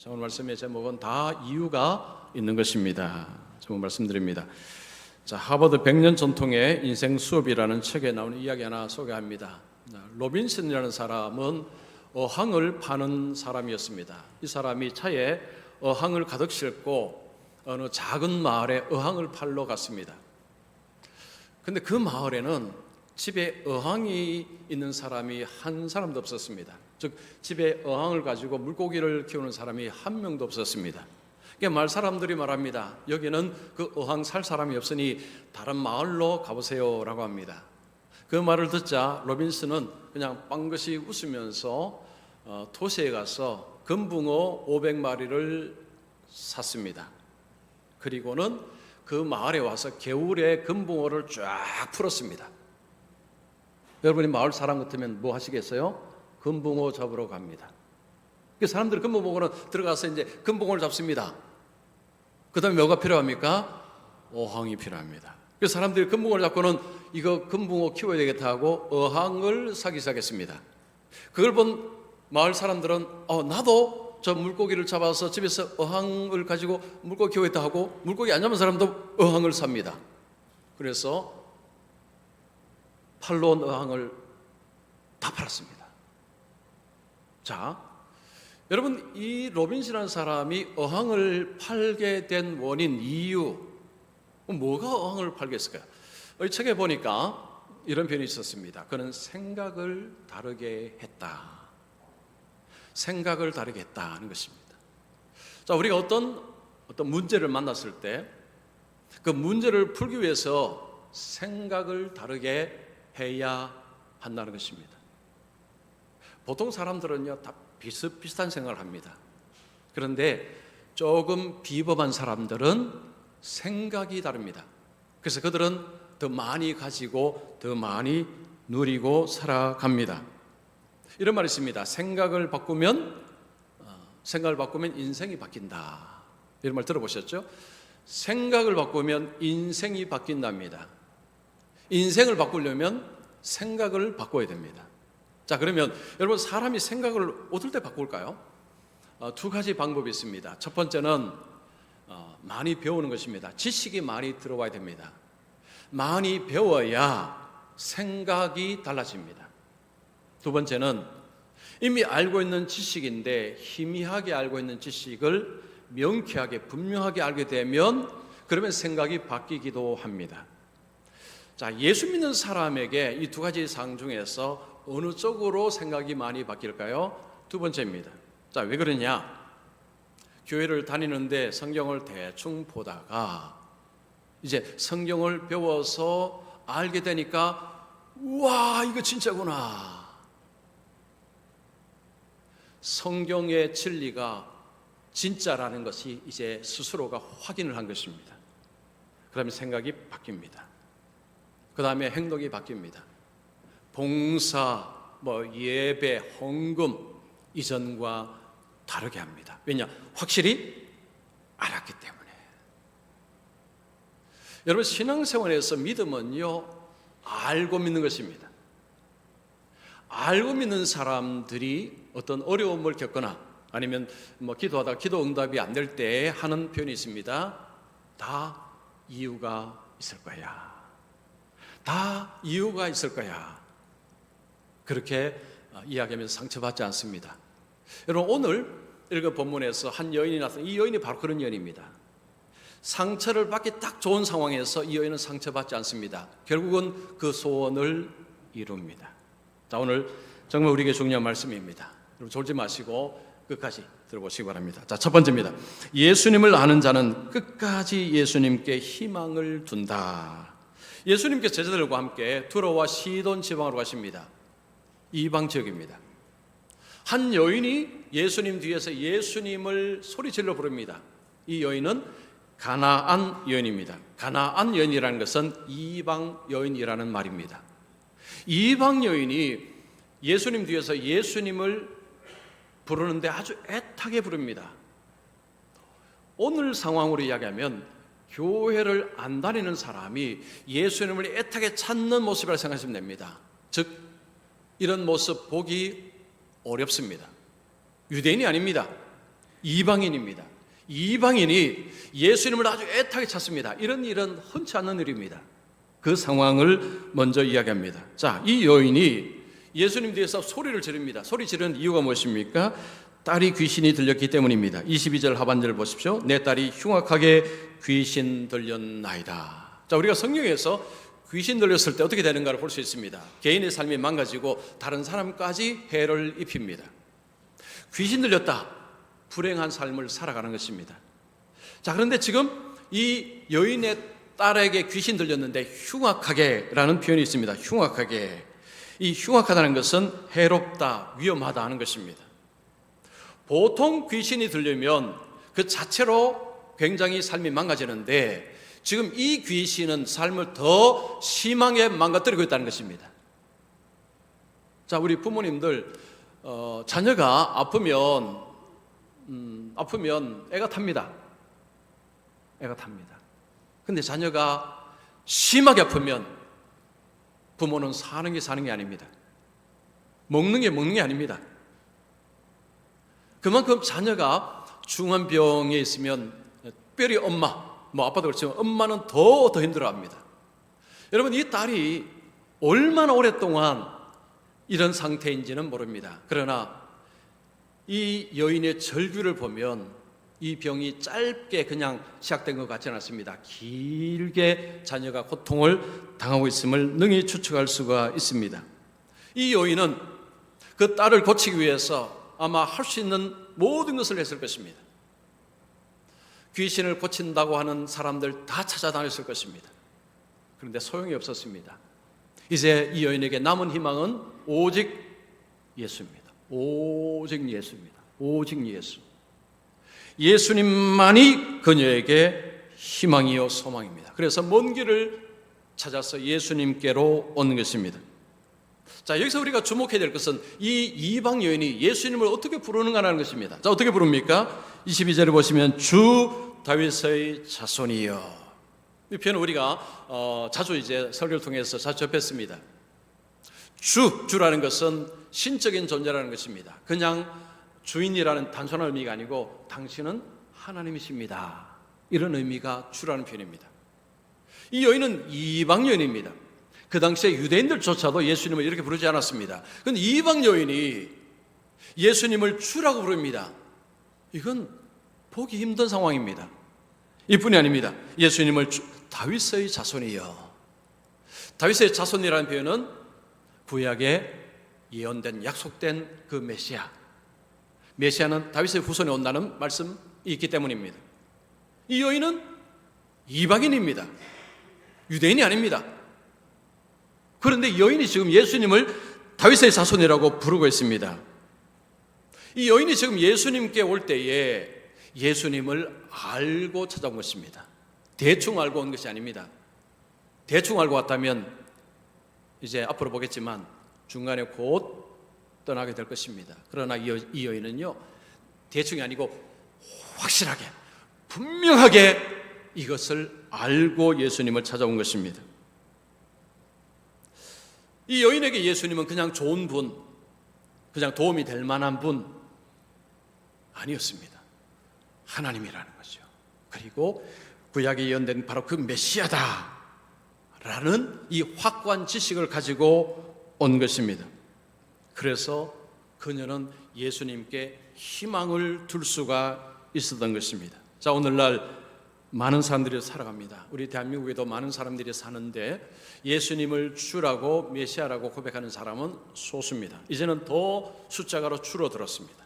자, 오늘 말씀의 제목은 다 이유가 있는 것입니다. 제목 말씀드립니다. 자, 하버드 100년 전통의 인생 수업이라는 책에 나오는 이야기 하나 소개합니다. 로빈슨이라는 사람은 어항을 파는 사람이었습니다. 이 사람이 차에 어항을 가득 싣고 어느 작은 마을에 어항을 팔러 갔습니다. 근데 그 마을에는 집에 어항이 있는 사람이 한 사람도 없었습니다. 즉 집에 어항을 가지고 물고기를 키우는 사람이 한 명도 없었습니다. 그러니까 마을 사람들이 말합니다. 여기는 그 어항 살 사람이 없으니 다른 마을로 가보세요 라고 합니다. 그 말을 듣자 로빈슨은 그냥 빵긋이 웃으면서 도시에 가서 금붕어 500마리를 샀습니다. 그리고는 그 마을에 와서 겨울에 금붕어를 쫙 풀었습니다. 여러분이 마을 사람 같으면 뭐 하시겠어요? 금붕어 잡으러 갑니다. 그 사람들이 금붕어 보고는 들어가서 이제 금붕어를 잡습니다. 그 다음에 뭐가 필요합니까? 어항이 필요합니다. 그 사람들이 금붕어를 잡고는 이거 금붕어 키워야 되겠다 하고 어항을 사기 시작했습니다. 그걸 본 마을 사람들은 나도 저 물고기를 잡아서 집에서 어항을 가지고 물고기 키우겠다 하고 물고기 안 잡은 사람도 어항을 삽니다. 그래서 팔러 온 어항을 다 팔았습니다. 자, 여러분 이 로빈슨이라는 사람이 어항을 팔게 된 원인, 이유 뭐가 어항을 팔게 했을까요? 이 책에 보니까 이런 표현이 있었습니다. 그는 생각을 다르게 했다. 생각을 다르게 했다는 것입니다. 자, 우리가 어떤 문제를 만났을 때 그 문제를 풀기 위해서 생각을 다르게 해야 한다는 것입니다. 보통 사람들은요 다 비슷비슷한 생각을 합니다. 그런데 조금 비범한 사람들은 생각이 다릅니다. 그래서 그들은 더 많이 가지고 더 많이 누리고 살아갑니다. 이런 말이 있습니다. 생각을 바꾸면 인생이 바뀐다. 이런 말 들어보셨죠? 생각을 바꾸면 인생이 바뀐답니다. 인생을 바꾸려면 생각을 바꿔야 됩니다. 자, 그러면 여러분 사람이 생각을 어떨 때 바꿀까요? 두 가지 방법이 있습니다. 첫 번째는 많이 배우는 것입니다. 지식이 많이 들어와야 됩니다. 많이 배워야 생각이 달라집니다. 두 번째는 이미 알고 있는 지식인데 희미하게 알고 있는 지식을 명쾌하게 분명하게 알게 되면 그러면 생각이 바뀌기도 합니다. 자, 예수 믿는 사람에게 이 두 가지 사항 중에서 어느 쪽으로 생각이 많이 바뀔까요? 두 번째입니다. 자, 왜 그러냐? 교회를 다니는데 성경을 대충 보다가 이제 성경을 배워서 알게 되니까 우와, 이거 진짜구나. 성경의 진리가 진짜라는 것이 이제 스스로가 확인을 한 것입니다. 그러면 생각이 바뀝니다. 그 다음에 행동이 바뀝니다. 봉사, 예배, 헌금 이전과 다르게 합니다. 왜냐? 확실히 알았기 때문에. 여러분 신앙생활에서 믿음은요 알고 믿는 것입니다. 알고 믿는 사람들이 어떤 어려움을 겪거나 아니면 기도하다가 기도 응답이 안 될 때 하는 표현이 있습니다. 다 이유가 있을 거야. 다 이유가 있을 거야. 그렇게 이야기하면서 상처받지 않습니다. 여러분 오늘 읽은 본문에서 한 여인이 나타나 이 여인이 바로 그런 여인입니다. 상처를 받기 딱 좋은 상황에서 이 여인은 상처받지 않습니다. 결국은 그 소원을 이룹니다. 자, 오늘 정말 우리에게 중요한 말씀입니다. 여러분 졸지 마시고 끝까지 들어보시기 바랍니다. 자, 첫 번째입니다. 예수님을 아는 자는 끝까지 예수님께 희망을 둔다. 예수님께서 제자들과 함께 두로와 시돈 지방으로 가십니다. 이방 지역입니다. 한 여인이 예수님 뒤에서 예수님을 소리질러 부릅니다. 이 여인은 가나안 여인입니다. 가나안 여인이라는 것은 이방 여인이라는 말입니다. 이방 여인이 예수님 뒤에서 예수님을 부르는데 아주 애타게 부릅니다. 오늘 상황으로 이야기하면 교회를 안 다니는 사람이 예수님을 애타게 찾는 모습이라고 생각하시면 됩니다. 즉 이런 모습 보기 어렵습니다. 유대인이 아닙니다. 이방인입니다. 이방인이 예수님을 아주 애타게 찾습니다. 이런 일은 흔치 않는 일입니다. 그 상황을 먼저 이야기합니다. 자, 이 여인이 예수님 뒤에서 소리를 지릅니다. 소리 지르는 이유가 무엇입니까? 딸이 귀신이 들렸기 때문입니다. 22절 하반절을 보십시오. 내 딸이 흉악하게 귀신 들렸나이다. 자, 우리가 성경에서 귀신 들렸을 때 어떻게 되는가를 볼 수 있습니다. 개인의 삶이 망가지고 다른 사람까지 해를 입힙니다. 귀신 들렸다. 불행한 삶을 살아가는 것입니다. 자, 그런데 지금 이 여인의 딸에게 귀신 들렸는데 흉악하게라는 표현이 있습니다. 흉악하게. 이 흉악하다는 것은 해롭다, 위험하다 하는 것입니다. 보통 귀신이 들리면 그 자체로 굉장히 삶이 망가지는데 지금 이 귀신은 삶을 더 심하게 망가뜨리고 있다는 것입니다. 자, 우리 부모님들 자녀가 아프면 애가 탑니다. 애가 탑니다. 근데 자녀가 심하게 아프면 부모는 사는 게 아닙니다. 먹는 게 아닙니다. 그만큼 자녀가 중한 병에 있으면 특별히 엄마, 아빠도 그렇지만 엄마는 더 힘들어합니다. 여러분, 이 딸이 얼마나 오랫동안 이런 상태인지는 모릅니다. 그러나 이 여인의 절규를 보면 이 병이 짧게 그냥 시작된 것 같지는 않습니다. 길게 자녀가 고통을 당하고 있음을 능히 추측할 수가 있습니다. 이 여인은 그 딸을 고치기 위해서 아마 할 수 있는 모든 것을 했을 것입니다. 귀신을 고친다고 하는 사람들 다 찾아다녔을 것입니다. 그런데 소용이 없었습니다. 이제 이 여인에게 남은 희망은 오직 예수입니다. 오직 예수입니다. 오직 예수. 예수님만이 그녀에게 희망이요 소망입니다. 그래서 먼 길을 찾아서 예수님께로 온 것입니다. 자, 여기서 우리가 주목해야 될 것은 이 이방 여인이 예수님을 어떻게 부르는가라는 것입니다. 자, 어떻게 부릅니까? 22절에 보시면 주 다윗의 자손이여. 이 표현은 우리가 자주 이제 설교를 통해서 자주 접했습니다. 주라는 것은 신적인 존재라는 것입니다. 그냥 주인이라는 단순한 의미가 아니고 당신은 하나님이십니다. 이런 의미가 주라는 표현입니다. 이 여인은 이방 여인입니다. 그 당시에 유대인들조차도 예수님을 이렇게 부르지 않았습니다. 그런데 이방 여인이 예수님을 주라고 부릅니다. 이건 보기 힘든 상황입니다. 이뿐이 아닙니다. 예수님을 다윗의 자손이여. 다윗의 자손이라는 표현은 구약에 예언된 약속된 그 메시아는 다윗의 후손에 온다는 말씀이 있기 때문입니다. 이 여인은 이방인입니다. 유대인이 아닙니다. 그런데 이 여인이 지금 예수님을 다윗의 자손이라고 부르고 있습니다. 이 여인이 지금 예수님께 올 때에 예수님을 알고 찾아온 것입니다. 대충 알고 온 것이 아닙니다. 대충 알고 왔다면 이제 앞으로 보겠지만 중간에 곧 떠나게 될 것입니다. 그러나 이 여인은요, 대충이 아니고 확실하게 분명하게 이것을 알고 예수님을 찾아온 것입니다. 이 여인에게 예수님은 그냥 좋은 분, 그냥 도움이 될 만한 분 아니었습니다. 하나님이라는 거죠. 그리고 구약에 예언된 바로 그 메시아다 라는 이 확고한 지식을 가지고 온 것입니다. 그래서 그녀는 예수님께 희망을 둘 수가 있었던 것입니다. 자, 오늘날 많은 사람들이 살아갑니다. 우리 대한민국에도 많은 사람들이 사는데 예수님을 주라고 메시아라고 고백하는 사람은 소수입니다. 이제는 더 숫자가 줄어들었습니다.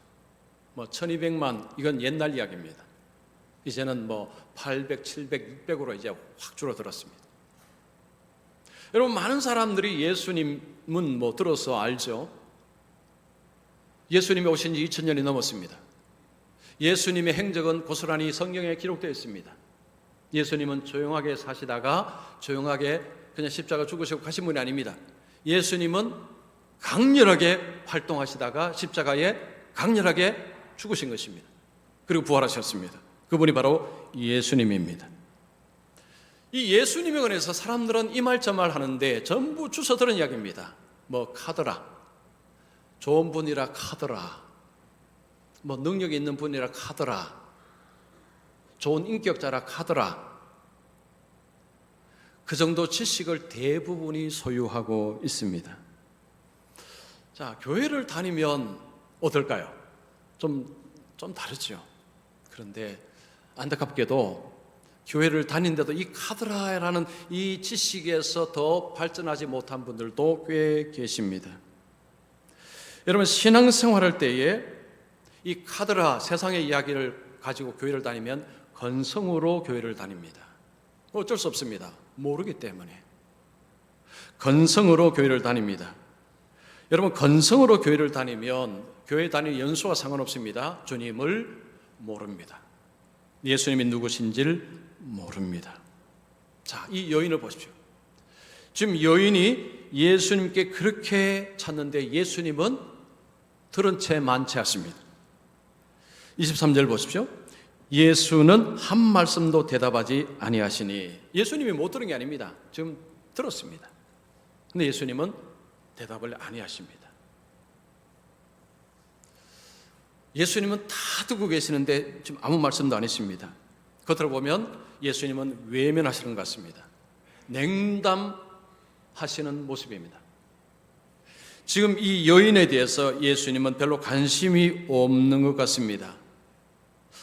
1200만 이건 옛날 이야기입니다. 이제는 800, 700, 600으로 이제 확 줄어들었습니다. 여러분, 많은 사람들이 예수님은 들어서 알죠. 예수님이 오신 지 2000년이 넘었습니다. 예수님의 행적은 고스란히 성경에 기록되어 있습니다. 예수님은 조용하게 사시다가 조용하게 그냥 십자가 죽으시고 가신 분이 아닙니다. 예수님은 강렬하게 활동하시다가 십자가에 강렬하게 죽으신 것입니다. 그리고 부활하셨습니다. 그분이 바로 예수님입니다. 이 예수님에 관해서 사람들은 이 말 저 말 하는데 전부 주워 들은 이야기입니다. 카더라, 좋은 분이라 카더라, 뭐 능력이 있는 분이라 카더라, 좋은 인격자라 카더라, 그 정도 지식을 대부분이 소유하고 있습니다. 자, 교회를 다니면 어떨까요? 좀 다르죠. 그런데 안타깝게도 교회를 다니는데도 이 카드라라는 이 지식에서 더 발전하지 못한 분들도 꽤 계십니다. 여러분, 신앙생활할 때에 이 카드라, 세상의 이야기를 가지고 교회를 다니면 건성으로 교회를 다닙니다. 어쩔 수 없습니다. 모르기 때문에. 건성으로 교회를 다닙니다. 여러분, 건성으로 교회를 다니면 교회 다니는 연수와 상관없습니다. 주님을 모릅니다. 예수님이 누구신지를 모릅니다. 자, 이 여인을 보십시오. 지금 여인이 예수님께 그렇게 찾는데 예수님은 들은 채 만취하십니다. 23절 보십시오. 예수는 한 말씀도 대답하지 아니하시니, 예수님이 못 들은 게 아닙니다. 지금 들었습니다. 근데 예수님은 대답을 아니하십니다. 예수님은 다 듣고 계시는데 지금 아무 말씀도 안 하십니다. 겉으로 보면 예수님은 외면하시는 것 같습니다. 냉담하시는 모습입니다. 지금 이 여인에 대해서 예수님은 별로 관심이 없는 것 같습니다.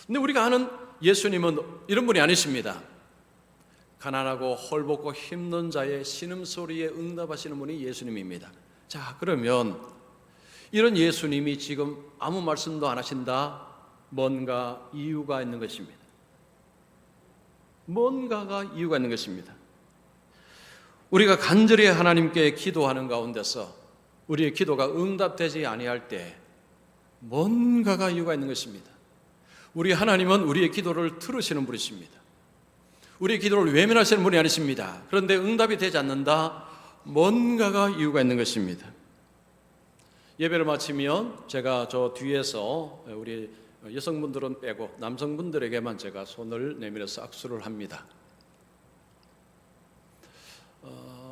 근데 우리가 아는 예수님은 이런 분이 아니십니다. 가난하고 헐벗고 힘든 자의 신음소리에 응답하시는 분이 예수님입니다. 자, 그러면 이런 예수님이 지금 아무 말씀도 안 하신다? 뭔가 이유가 있는 것입니다. 뭔가가 이유가 있는 것입니다. 우리가 간절히 하나님께 기도하는 가운데서 우리의 기도가 응답되지 아니할 때 뭔가가 이유가 있는 것입니다. 우리 하나님은 우리의 기도를 들으시는 분이십니다. 우리의 기도를 외면하시는 분이 아니십니다. 그런데 응답이 되지 않는다? 뭔가가 이유가 있는 것입니다. 예배를 마치면 제가 저 뒤에서 우리 여성분들은 빼고 남성분들에게만 제가 손을 내밀어서 악수를 합니다.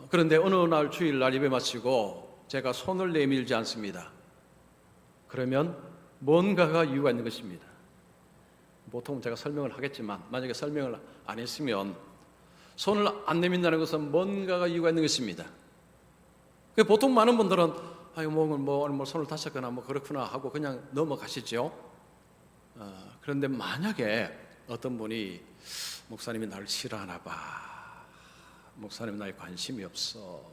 그런데 어느 날 주일날 예배 마치고 제가 손을 내밀지 않습니다. 그러면 뭔가가 이유가 있는 것입니다. 보통 제가 설명을 하겠지만 만약에 설명을 안 했으면 손을 안 내민다는 것은 뭔가가 이유가 있는 것입니다. 보통 많은 분들은 뭐 손을 다쳤거나 뭐 그렇구나 하고 그냥 넘어가시죠. 그런데 만약에 어떤 분이 목사님이 나를 싫어하나 봐, 목사님 나에 관심이 없어,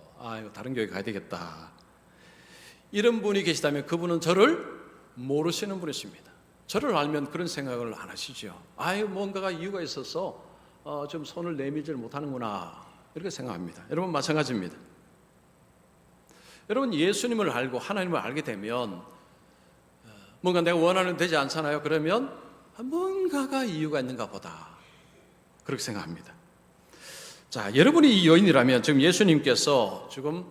다른 교회 가야 되겠다, 이런 분이 계시다면 그분은 저를 모르시는 분이십니다. 저를 알면 그런 생각을 안 하시죠. 뭔가가 이유가 있어서 좀 손을 내밀지를 못하는구나, 이렇게 생각합니다. 여러분, 마찬가지입니다. 여러분, 예수님을 알고 하나님을 알게 되면 뭔가 내가 원하는 되지 않잖아요. 그러면 뭔가가 이유가 있는가 보다, 그렇게 생각합니다. 자, 여러분이 이 여인이라면 지금 예수님께서 지금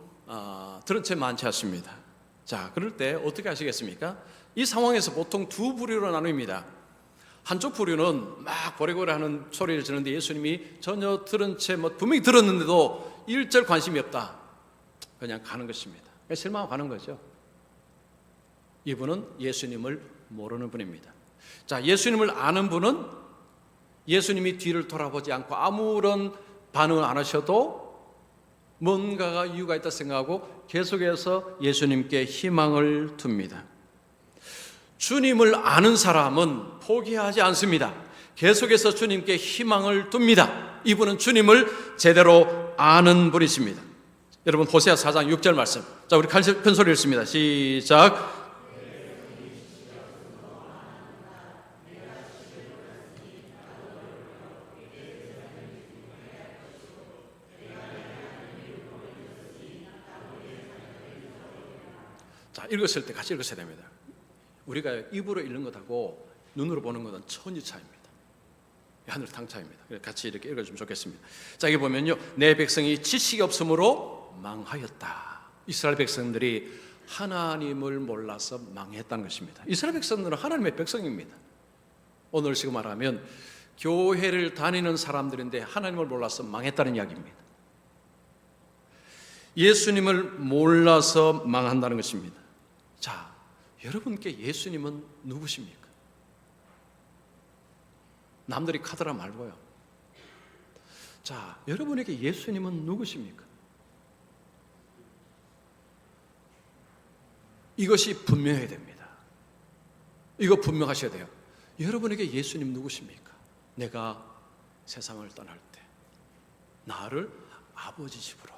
들은 채 만취하십니다. 자, 그럴 때 어떻게 하시겠습니까? 이 상황에서 보통 두 부류로 나눕니다. 한쪽 부류는 막 고래고래 하는 소리를 지르는데 예수님이 전혀 들은 채 분명히 들었는데도 일절 관심이 없다, 그냥 가는 것입니다. 실망하고 가는 거죠. 이분은 예수님을 모르는 분입니다. 자, 예수님을 아는 분은 예수님이 뒤를 돌아보지 않고 아무런 반응을 안 하셔도 뭔가가 이유가 있다 생각하고 계속해서 예수님께 희망을 둡니다. 주님을 아는 사람은 포기하지 않습니다. 계속해서 주님께 희망을 둡니다. 이분은 주님을 제대로 아는 분이십니다. 여러분, 호세아 4장 6절 말씀. 자, 우리 큰 소리를 읽습니다. 시작. 자, 읽었을 때 같이 읽으셔야 됩니다. 우리가 입으로 읽는 것하고 눈으로 보는 것은 천지 차이입니다. 하늘 탕 차이입니다. 같이 이렇게 읽어주면 좋겠습니다. 자, 여기 보면요, 내 백성이 지식이 없으므로 망하였다. 이스라엘 백성들이 하나님을 몰라서 망했다는 것입니다. 이스라엘 백성들은 하나님의 백성입니다. 오늘 지금 말하면 교회를 다니는 사람들인데 하나님을 몰라서 망했다는 이야기입니다. 예수님을 몰라서 망한다는 것입니다. 자, 여러분께 예수님은 누구십니까? 남들이 카더라 말고요. 자, 여러분에게 예수님은 누구십니까? 이것이 분명해야 됩니다. 이거 분명하셔야 돼요. 여러분에게 예수님 누구십니까? 내가 세상을 떠날 때 나를 아버지 집으로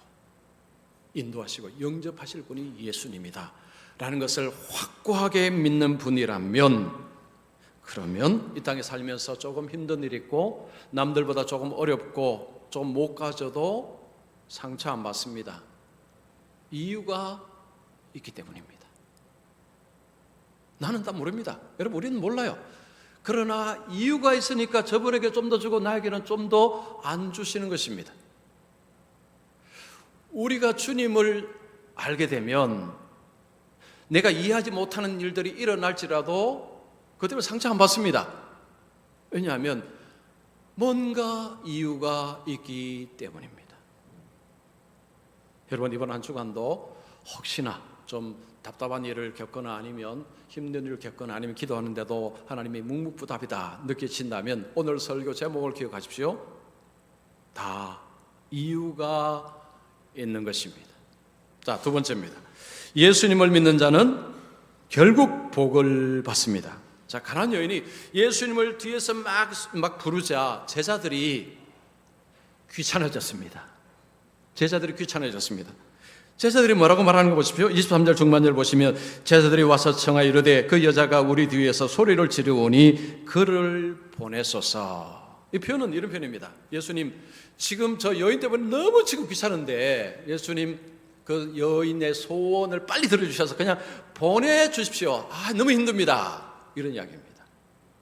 인도하시고 영접하실 분이 예수님이다 라는 것을 확고하게 믿는 분이라면, 그러면 이 땅에 살면서 조금 힘든 일이 있고 남들보다 조금 어렵고 좀 못 가져도 상처 안 받습니다. 이유가 있기 때문입니다. 나는 다 모릅니다. 여러분, 우리는 몰라요. 그러나 이유가 있으니까 저분에게 좀 더 주고 나에게는 좀 더 안 주시는 것입니다. 우리가 주님을 알게 되면 내가 이해하지 못하는 일들이 일어날지라도 그것 때문에 상처 안 받습니다. 왜냐하면 뭔가 이유가 있기 때문입니다. 여러분, 이번 한 주간도 혹시나 좀 답답한 일을 겪거나 아니면 힘든 일을 겪거나 아니면 기도하는데도 하나님이 묵묵부답이다 느껴진다면 오늘 설교 제목을 기억하십시오. 다 이유가 있는 것입니다. 자, 두 번째입니다. 예수님을 믿는 자는 결국 복을 받습니다. 자, 가난한 여인이 예수님을 뒤에서 막 부르자 제자들이 귀찮아졌습니다. 제자들이 뭐라고 말하는 거 보십시오. 23절 중반절 보시면 제자들이 와서 청하여 이르되 그 여자가 우리 뒤에서 소리를 지르오니 그를 보내소서. 이 표현은 이런 표현입니다. 예수님, 지금 저 여인 때문에 너무 지금 귀찮은데 예수님 그 여인의 소원을 빨리 들어주셔서 그냥 보내주십시오. 너무 힘듭니다. 이런 이야기입니다.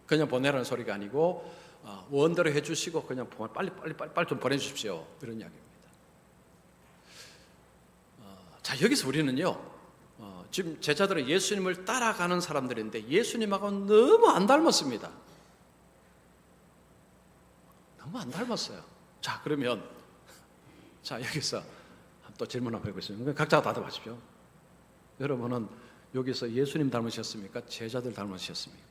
그냥 보내라는 소리가 아니고 원대로 해주시고 그냥 빨리 좀 보내주십시오. 이런 이야기입니다. 자, 여기서 우리는요, 지금 제자들은 예수님을 따라가는 사람들인데 예수님하고 너무 안 닮았습니다. 너무 안 닮았어요. 자, 그러면 여기서 또 질문 한번 해보겠습니다. 각자 다 답하십시오. 여러분은 여기서 예수님 닮으셨습니까? 제자들 닮으셨습니까?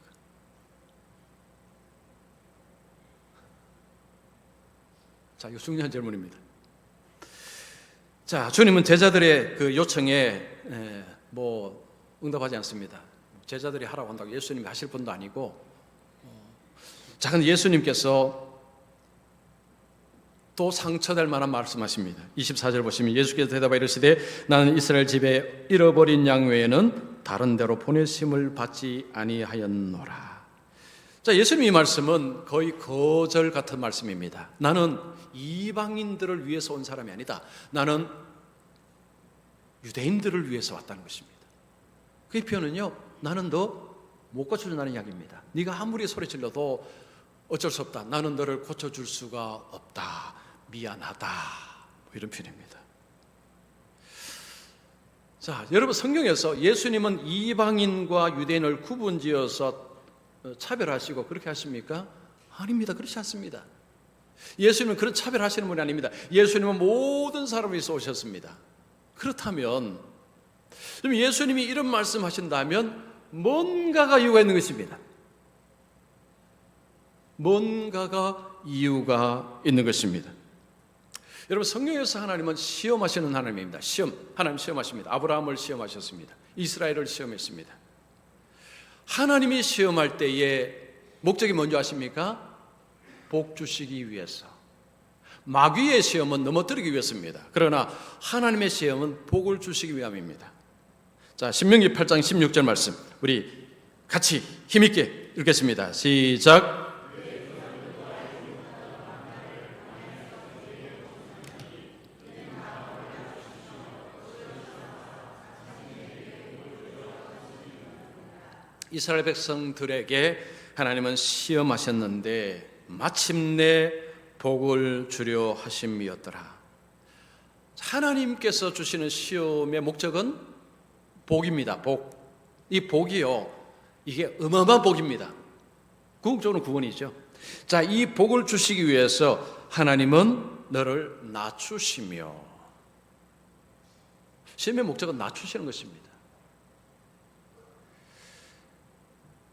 자, 이거 중요한 질문입니다. 자, 주님은 제자들의 그 요청에 응답하지 않습니다. 제자들이 하라고 한다고 예수님이 하실 분도 아니고. 자, 근데 예수님께서 또 상처될 만한 말씀하십니다. 24절 보시면 예수께서 대답하여 이르시되 나는 이스라엘 집에 잃어버린 양 외에는 다른 데로 보내심을 받지 아니하였노라. 자, 예수님의 이 말씀은 거의 거절 같은 말씀입니다. 나는 이방인들을 위해서 온 사람이 아니다. 나는 유대인들을 위해서 왔다는 것입니다. 그 표현은요, 나는 너 못 고쳐준다는 이야기입니다. 네가 아무리 소리질러도 어쩔 수 없다. 나는 너를 고쳐줄 수가 없다. 미안하다. 이런 표현입니다. 자, 여러분, 성경에서 예수님은 이방인과 유대인을 구분지어서 차별하시고 그렇게 하십니까? 아닙니다. 그렇지 않습니다. 예수님은 그런 차별하시는 분이 아닙니다. 예수님은 모든 사람을 위해서 오셨습니다. 그렇다면 예수님이 이런 말씀하신다면 뭔가가 이유가 있는 것입니다. 뭔가가 이유가 있는 것입니다. 여러분, 성경에서 하나님은 시험하시는 하나님입니다. 하나님 시험하십니다. 아브라함을 시험하셨습니다. 이스라엘을 시험했습니다. 하나님이 시험할 때에 목적이 뭔지 아십니까? 복 주시기 위해서. 마귀의 시험은 넘어뜨리기 위해서입니다. 그러나 하나님의 시험은 복을 주시기 위함입니다. 자, 신명기 8장 16절 말씀 우리 같이 힘있게 읽겠습니다. 시작. 이스라엘 백성들에게 하나님은 시험하셨는데 마침내 복을 주려 하심이었더라. 하나님께서 주시는 시험의 목적은 복입니다. 복. 이 복이요, 이게 어마어마한 복입니다. 궁극적으로 구원이죠. 자, 이 복을 주시기 위해서 하나님은 너를 낮추시며, 시험의 목적은 낮추시는 것입니다.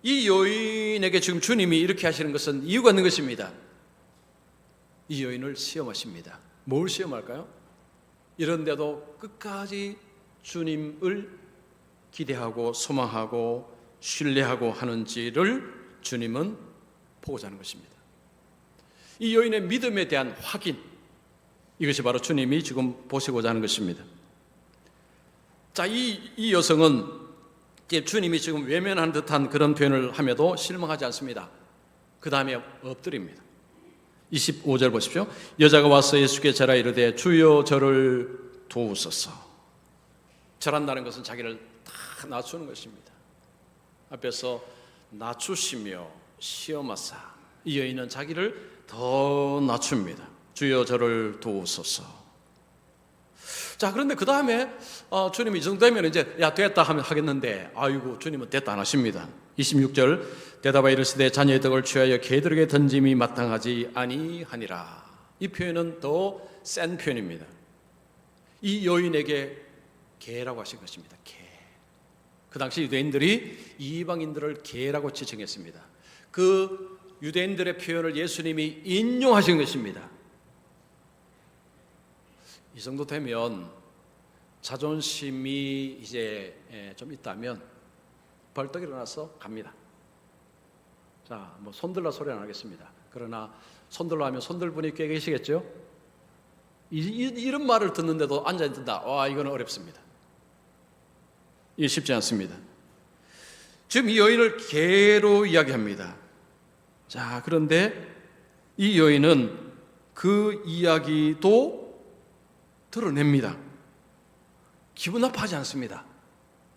이 여인에게 지금 주님이 이렇게 하시는 것은 이유가 있는 것입니다. 이 여인을 시험하십니다. 뭘 시험할까요? 이런데도 끝까지 주님을 기대하고 소망하고 신뢰하고 하는지를 주님은 보고자 하는 것입니다. 이 여인의 믿음에 대한 확인, 이것이 바로 주님이 지금 보시고자 하는 것입니다. 자, 이 여성은 주님이 지금 외면한 듯한 그런 표현을 함에도 실망하지 않습니다. 그 다음에 엎드립니다. 25절 보십시오. 여자가 와서 예수께 절하 이르되 주여 저를 도우소서. 절한다는 것은 자기를 다 낮추는 것입니다. 앞에서 낮추시며 시험하사, 이 여인은 자기를 더 낮춥니다. 주여 저를 도우소서. 자, 그런데 그 다음에 주님이 이 정도 되면 이제 야 됐다 하면 하겠는데, 아이고 주님은 됐다 안 하십니다. 26절 대답하여 이르시되 자녀의 덕을 취하여 개들에게 던짐이 마땅하지 아니하니라. 이 표현은 더 센 표현입니다. 이 여인에게 개라고 하신 것입니다. 개. 그 당시 유대인들이 이방인들을 개라고 지칭했습니다. 그 유대인들의 표현을 예수님이 인용하신 것입니다. 이 정도 되면 자존심이 이제 좀 있다면 벌떡 일어나서 갑니다. 자, 뭐 손들라 소리 안 하겠습니다. 그러나 손들라 하면 손들 분이 꽤 계시겠죠? 이런 말을 듣는데도 앉아있다. 와, 이거는 어렵습니다. 이게 쉽지 않습니다. 지금 이 여인을 개로 이야기합니다. 자, 그런데 이 여인은 그 이야기도 드러냅니다. 기분 나빠하지 않습니다.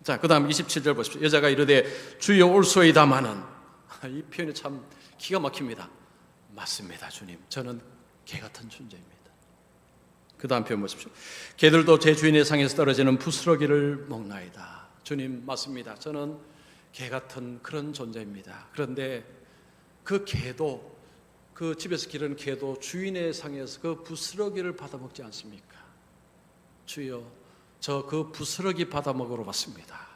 자, 그 다음 27절 보십시오. 여자가 이르되 주여 올소이다마는, 이 표현이 참 기가 막힙니다. 맞습니다 주님, 저는 개 같은 존재입니다. 그 다음 표현 보십시오. 개들도 제 주인의 상에서 떨어지는 부스러기를 먹나이다. 주님 맞습니다, 저는 개 같은 그런 존재입니다. 그런데 그 개도, 그 집에서 기르는 개도 주인의 상에서 그 부스러기를 받아먹지 않습니까? 주여 저 그 부스러기 받아먹으러 왔습니다.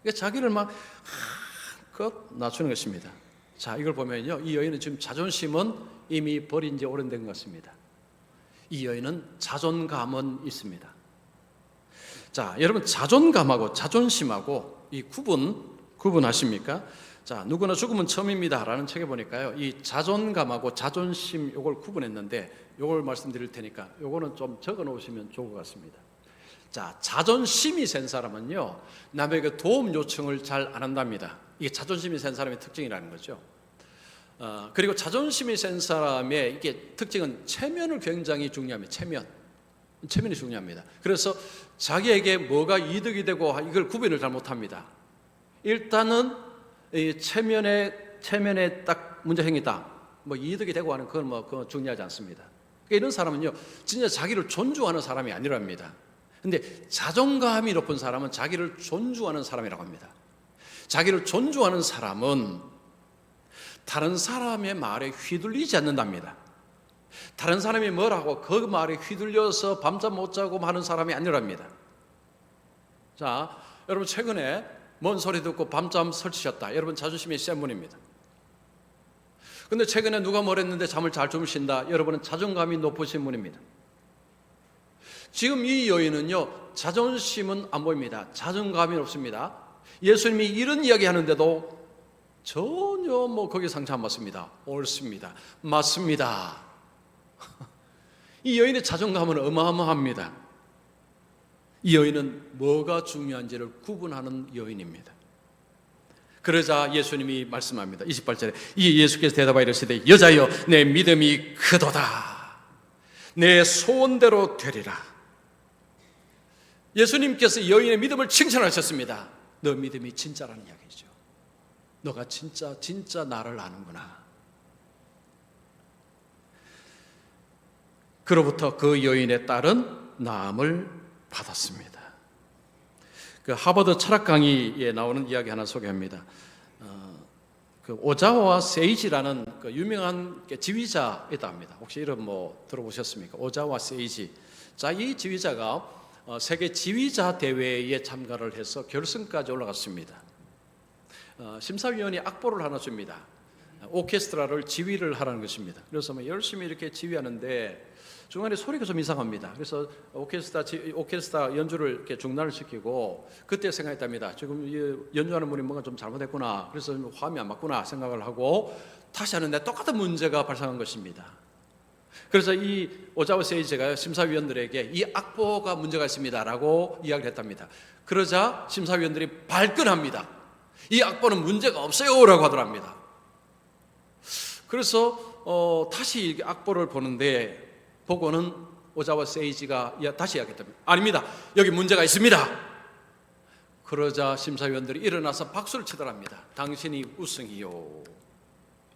그러니까 자기를 막 한껏 낮추는 것입니다. 자, 이걸 보면요, 이 여인은 지금 자존심은 이미 버린 지 오래된 것 같습니다. 이 여인은 자존감은 있습니다. 자, 여러분 자존감하고 자존심하고 이 구분하십니까? 자, 누구나 죽으면 처음입니다 라는 책에 보니까요, 이 자존감하고 자존심 요걸 구분했는데, 요걸 말씀드릴 테니까 요거는 좀 적어 놓으시면 좋을 것 같습니다. 자, 자존심이 센 사람은요, 남에게 도움 요청을 잘 안 한답니다. 이게 자존심이 센 사람의 특징이라는 거죠. 그리고 자존심이 센 사람의 이게 특징은 체면을 굉장히 중요합니다. 체면이 중요합니다. 그래서 자기에게 뭐가 이득이 되고 이걸 구분을 잘 못합니다. 일단은 이 체면에 딱 문제 생겼다, 뭐 이득이 되고 하는 그건 중요하지 않습니다. 그러니까 이런 사람은요, 진짜 자기를 존중하는 사람이 아니랍니다. 근데 자존감이 높은 사람은 자기를 존중하는 사람이라고 합니다. 자기를 존중하는 사람은 다른 사람의 말에 휘둘리지 않는답니다. 다른 사람이 뭐라고 그 말에 휘둘려서 밤잠 못 자고 하는 사람이 아니랍니다. 자, 여러분 최근에 뭔 소리 듣고 밤잠 설치셨다. 여러분 자존심이 센 분입니다. 근데 최근에 누가 뭐랬는데 잠을 잘 주무신다. 여러분은 자존감이 높으신 분입니다. 지금 이 여인은요, 자존심은 안 보입니다. 자존감이 높습니다. 예수님이 이런 이야기 하는데도 전혀 거기에 상처 안 받습니다. 옳습니다. 맞습니다. 이 여인의 자존감은 어마어마합니다. 이 여인은 뭐가 중요한지를 구분하는 여인입니다. 그러자 예수님이 말씀합니다. 28절에 이 예수께서 대답하여 이르시되 여자여 내 믿음이 크도다. 내 소원대로 되리라. 예수님께서 여인의 믿음을 칭찬하셨습니다. 너 믿음이 진짜라는 이야기죠. 너가 진짜 나를 아는구나. 그로부터 그 여인의 딸은 나음을 받았습니다. 그 하버드 철학 강의에 나오는 이야기 하나 소개합니다. 그 오자와 세이지라는 그 유명한 지휘자 있답니다. 혹시 이름 들어보셨습니까? 오자와 세이지. 자, 이 지휘자가 세계 지휘자 대회에 참가를 해서 결승까지 올라갔습니다. 심사위원이 악보를 하나 줍니다. 오케스트라를 지휘를 하라는 것입니다. 그래서 뭐 열심히 이렇게 지휘하는데 중간에 소리가 좀 이상합니다. 그래서 오케스트라 연주를 이렇게 중단을 시키고 그때 생각했답니다. 지금 연주하는 분이 뭔가 좀 잘못했구나. 그래서 화음이 안 맞구나 생각을 하고 다시 하는데 똑같은 문제가 발생한 것입니다. 그래서 이 오자와 세이지가 심사위원들에게 이 악보가 문제가 있습니다라고 이야기를 했답니다. 그러자 심사위원들이 발끈합니다. 이 악보는 문제가 없어요라고 하더랍니다. 그래서 다시 악보를 보는데 보고는 오자와 세이지가 다시 이야기했답니다. 아닙니다. 여기 문제가 있습니다. 그러자 심사위원들이 일어나서 박수를 치더랍니다. 당신이 우승이요.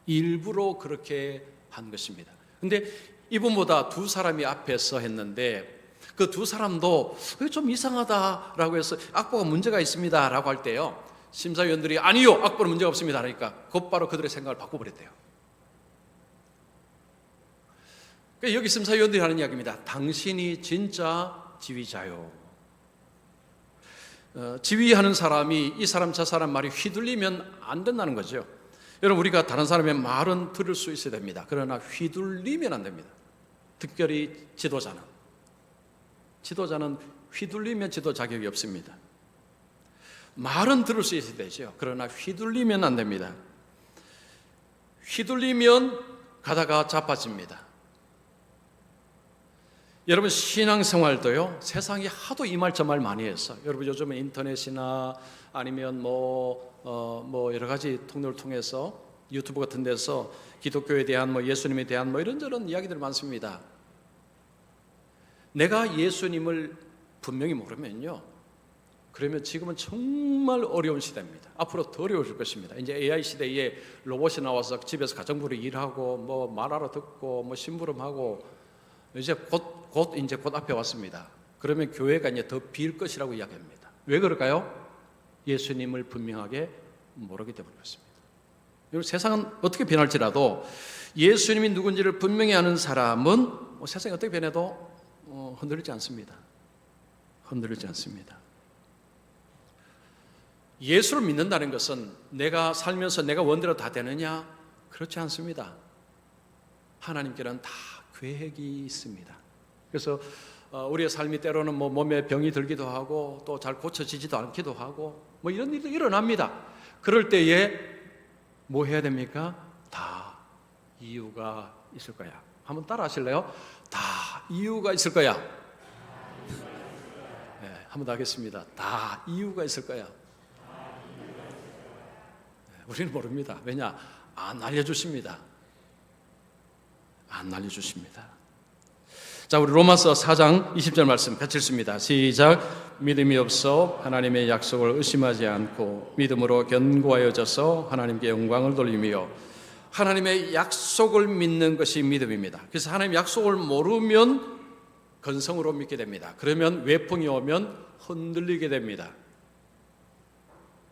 일부러 그렇게 한 것입니다. 근데 이분보다 두 사람이 앞에서 했는데 그 두 사람도 좀 이상하다라고 해서 악보가 문제가 있습니다라고 할 때요, 심사위원들이 아니요, 악보는 문제가 없습니다 하니까 곧바로 그들의 생각을 바꿔버렸대요. 여기 심사위원들이 하는 이야기입니다. 당신이 진짜 지휘자요. 지휘하는 사람이 이 사람 저 사람 말이 휘둘리면 안 된다는 거죠. 여러분, 우리가 다른 사람의 말은 들을 수 있어야 됩니다. 그러나 휘둘리면 안 됩니다. 특별히 지도자는 휘둘리면 지도 자격이 없습니다. 말은 들을 수 있어야 되죠. 그러나 휘둘리면 안 됩니다. 휘둘리면 가다가 자빠집니다. 여러분, 신앙생활도요, 세상이 하도 이 말 저 말 많이 해서, 여러분 요즘에 인터넷이나 아니면 뭐 여러 가지 통로를 통해서 유튜브 같은 데서 기독교에 대한 예수님에 대한 이런저런 이야기들이 많습니다. 내가 예수님을 분명히 모르면요, 그러면 지금은 정말 어려운 시대입니다. 앞으로 더 어려워질 것입니다. 이제 AI 시대에 로봇이 나와서 집에서 가정부로 일하고 말 알아듣고 심부름하고 이제 곧 앞에 왔습니다. 그러면 교회가 이제 더 빌 것이라고 이야기합니다. 왜 그럴까요? 예수님을 분명하게 모르기 때문에 그렇습니다. 세상은 어떻게 변할지라도 예수님이 누군지를 분명히 아는 사람은 세상이 어떻게 변해도 흔들리지 않습니다. 흔들리지 않습니다. 예수를 믿는다는 것은 내가 살면서 내가 원대로 다 되느냐? 그렇지 않습니다. 하나님께는 다 계획이 있습니다. 그래서 우리의 삶이 때로는 몸에 병이 들기도 하고 또 잘 고쳐지지도 않기도 하고 이런 일도 일어납니다. 그럴 때에 뭐 해야 됩니까? 다 이유가 있을 거야. 한번 따라 하실래요? 다 이유가 있을 거야. 네, 한번 더 하겠습니다. 다 이유가 있을 거야. 네, 우리는 모릅니다. 왜냐? 안 알려주십니다. 안 알려주십니다. 자, 우리 로마서 4장 20절 말씀 같이 읽습니다. 시작. 믿음이 없어 하나님의 약속을 의심하지 않고 믿음으로 견고하여져서 하나님께 영광을 돌리며, 하나님의 약속을 믿는 것이 믿음입니다. 그래서 하나님의 약속을 모르면 건성으로 믿게 됩니다. 그러면 외풍이 오면 흔들리게 됩니다.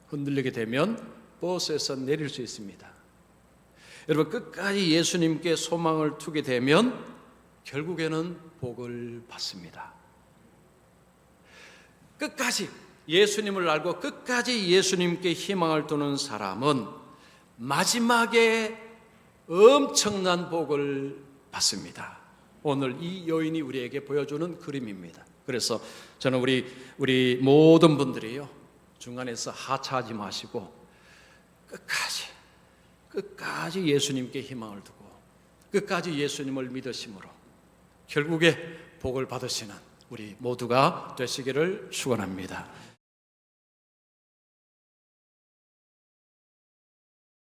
흔들리게 되면 버스에서 내릴 수 있습니다. 여러분, 끝까지 예수님께 소망을 두게 되면 결국에는 복을 받습니다. 끝까지 예수님을 알고 끝까지 예수님께 희망을 두는 사람은 마지막에 엄청난 복을 받습니다. 오늘 이 여인이 우리에게 보여주는 그림입니다. 그래서 저는 우리 모든 분들이요, 중간에서 하차하지 마시고 끝까지 예수님께 희망을 두고 끝까지 예수님을 믿으심으로 결국에 복을 받으시는 우리 모두가 되시기를 축원합니다.